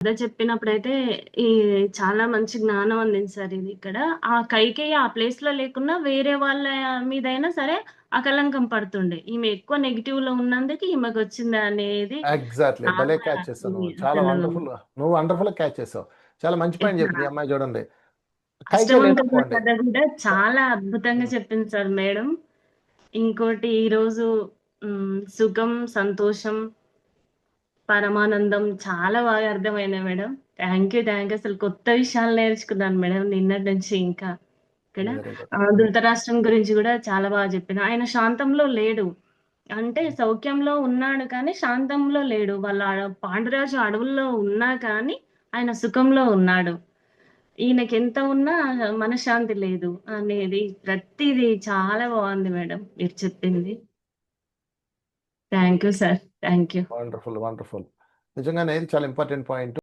కథ చెప్పినప్పుడైతే ఈ చాలా మంచి జ్ఞానం అందింది సార్ ఇది ఇక్కడ. ఆ కైకేయి ఆ ప్లేస్‌లో లేకున్నా వేరే వాళ్ళ మీదైనా సరే ఆ కళంకం పడుతుండే. ఈమె ఎక్కువ నెగెటివ్‌లో ఉన్నందుకు ఈమెకొచ్చింది అనేది ఎగ్జాక్ట్‌లీ. భలే చాలా క్యాచ్ చేసావు నువ్వు. చాలా అసలు వండర్‌ఫుల్. నువ్వు వండర్‌ఫుల్‌గా క్యాచ్ చేసావు. చాలా మంచి పాయింట్ చెప్పింది ఈ ఇట్లా అమ్మాయి చూడండి. కైకే అష్టవంకర్ల లేదనుకోండి. కథ గూడా చాలా అద్భుతంగా చెప్పింది సార్ మేడం. ఇంకోటి ఈరోజు సుఖం, సంతోషం, పరమానందం చాలా బాగా అర్థమైనాయి madam. Thank you. Thank you. అసలు కొత్త విషయాలు నేర్చుకున్నాను మేడం నిన్నటి నుంచి ఇంకా. ఇక్కడ వెరీ గుడ్. 'ధృతరాష్ట్రం' గురించి గూడా చాలా బాగా చెప్పిన. ఆయన శాంతంలో లేడు. అంటే సౌఖ్యంలో ఉన్నాడు కానీ శాంతంలో లేడు. వాళ్ళ పాండురాజు అడవుల్లో ఉన్నా కానీ ఆయన సుఖంలో ఉన్నాడు. ఈయనకెంత ఉన్నా మనశ్శాంతి లేదు అనేది ప్రతీది చాలా బావుంది మేడం మీరు చెప్పింది. Thank you sir. Thank you. Wonderful. Wonderful. నిజంగానే ఇది చాలా ఇంపార్టెంట్ పాయింట్.